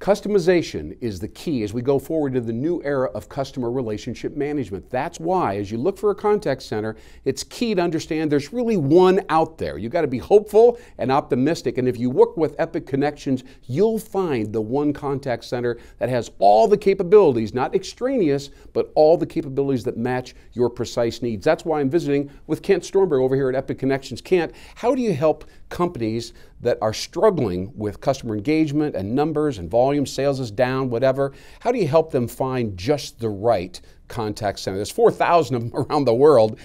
Customization is the key as we go forward to the new era of customer relationship management. That's why, as you look for a contact center, it's key to understand there's really one out there. You've got to be hopeful and optimistic, and if you work with Epic Connections, you'll find the one contact center that has all the capabilities, not extraneous, but all the capabilities that match your precise needs. That's why I'm visiting with Kent Stormberg over here at Epic Connections. Kent, how do you help companies that are struggling with customer engagement and numbers and volume, sales is down, whatever? How do you help them find just the right contact center? There's 4,000 of them around the world.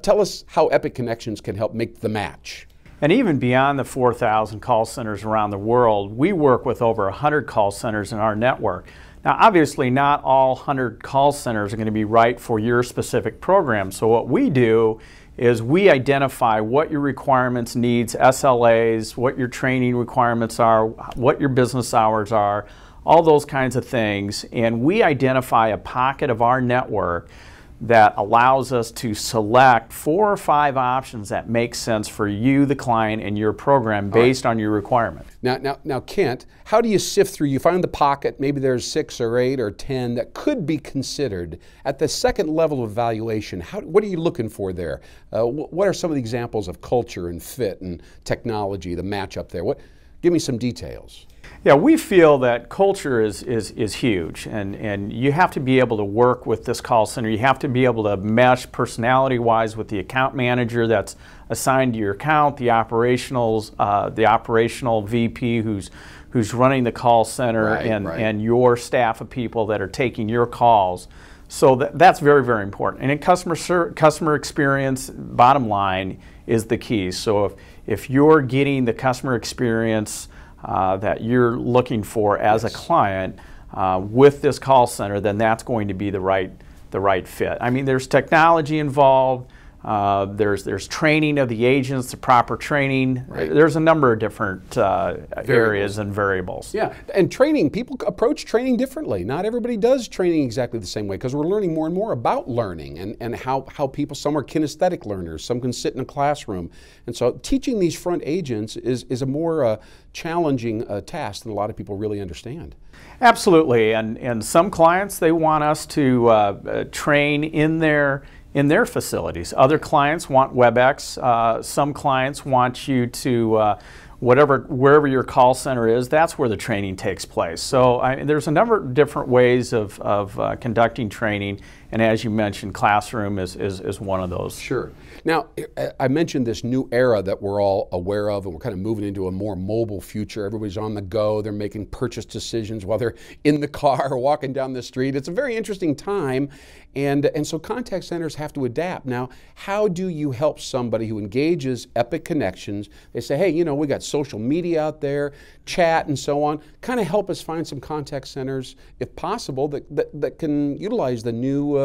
Tell us how Epic Connections can help make the match. And even beyond the 4,000 call centers around the world, we work with over 100 call centers in our network. Now, obviously, not all 100 call centers are going to be right for your specific program. So what we do is we identify what your requirements, needs, SLAs, what your training requirements are, what your business hours are, all those kinds of things. And we identify a pocket of our network that allows us to select 4 or 5 options that make sense for you, the client, and your program based on your requirement. Now, Kent, how do you sift through? You find the pocket, maybe there's 6 or 8 or 10 that could be considered. At the second level of evaluation, what are you looking for there? What are some of the examples of culture and fit and technology, the match up there? Give me some details. Yeah, we feel that culture is huge, and you have to be able to work with this call center. You have to be able to mesh personality-wise with the account manager that's assigned to your account, the operational VP who's running the call center, and your staff of people that are taking your calls. So that's very, very important. And in customer experience, bottom line, is the key. So if you're getting the customer experience that you're looking for as a client with this call center, then that's going to be the right fit. I mean, there's technology involved. There's training of the agents, the proper training. There's a number of different areas and variables. Yeah, and training, people approach training differently. Not everybody does training exactly the same way because we're learning more and more about learning and how people, some are kinesthetic learners, some can sit in a classroom. And so teaching these front agents is a more challenging task than a lot of people really understand. Absolutely, and some clients, they want us to train in their facilities. Other clients want WebEx. Some clients want you to, wherever your call center is, that's where the training takes place. So there's a number of different ways of conducting training, and as you mentioned, classroom is one of those. Sure. Now, I mentioned this new era that we're all aware of, and we're kind of moving into a more mobile future. Everybody's on the go. They're making purchase decisions while they're in the car or walking down the street. It's a very interesting time, and so contact centers have to adapt. Now, how do you help somebody who engages Epic Connections? They say, hey, you know, we got social media out there, chat and so on. Kind of help us find some contact centers, if possible, that can utilize the new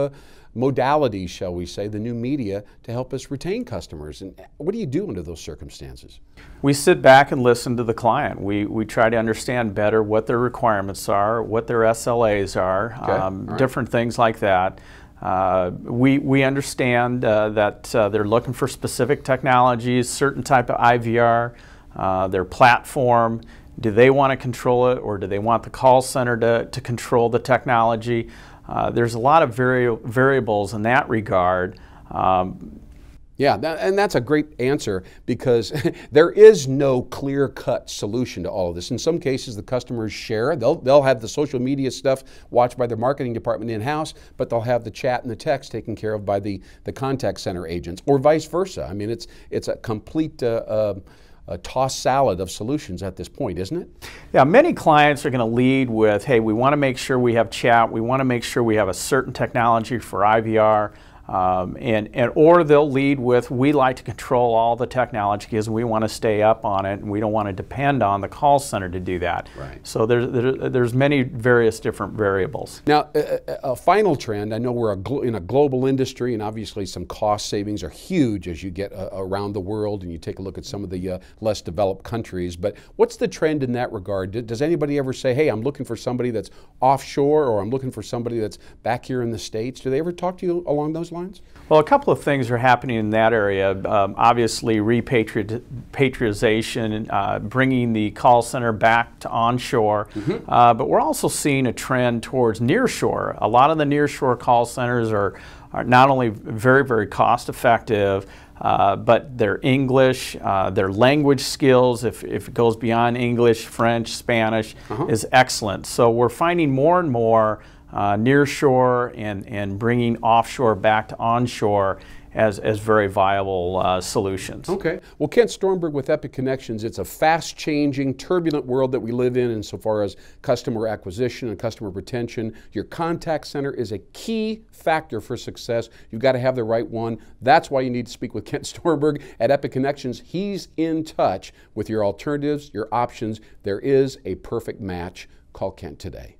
modalities, shall we say, the new media to help us retain customers. And what do you do under those circumstances? We sit back and listen to the client. We try to understand better what their requirements are, what their SLAs are, different things like that. We understand that they're looking for specific technologies, certain type of IVR, their platform. Do they want to control it, or do they want the call center to control the technology? There's a lot of variables in that regard. Yeah, and that's a great answer because there is no clear-cut solution to all of this. In some cases, the customers share. They'll have the social media stuff watched by their marketing department in-house, but they'll have the chat and the text taken care of by the contact center agents, or vice versa. I mean, it's a complete a tossed salad of solutions at this point, isn't it? Yeah, many clients are going to lead with, hey, we want to make sure we have chat, we want to make sure we have a certain technology for IVR, or they'll lead with, we like to control all the technology because we want to stay up on it and we don't want to depend on the call center to do that. Right. So there's many various different variables. Now, a final trend, I know we're in a global industry, and obviously some cost savings are huge as you get around the world and you take a look at some of the less developed countries, but what's the trend in that regard? Does anybody ever say, hey, I'm looking for somebody that's offshore, or I'm looking for somebody that's back here in the States? Do they ever talk to you along those lines? lines? Well, a couple of things are happening in that area. Obviously, repatriation, bringing the call center back to onshore. But we're also seeing a trend towards nearshore. A lot of the nearshore call centers are not only very, very cost effective, but their English, their language skills, if it goes beyond English, French, Spanish, is excellent. So we're finding more and more nearshore and bringing offshore back to onshore as very viable solutions. Okay. Well, Kent Stormberg with Epic Connections, it's a fast-changing, turbulent world that we live in insofar as customer acquisition and customer retention. Your contact center is a key factor for success. You've got to have the right one. That's why you need to speak with Kent Stormberg at Epic Connections. He's in touch with your alternatives, your options. There is a perfect match. Call Kent today.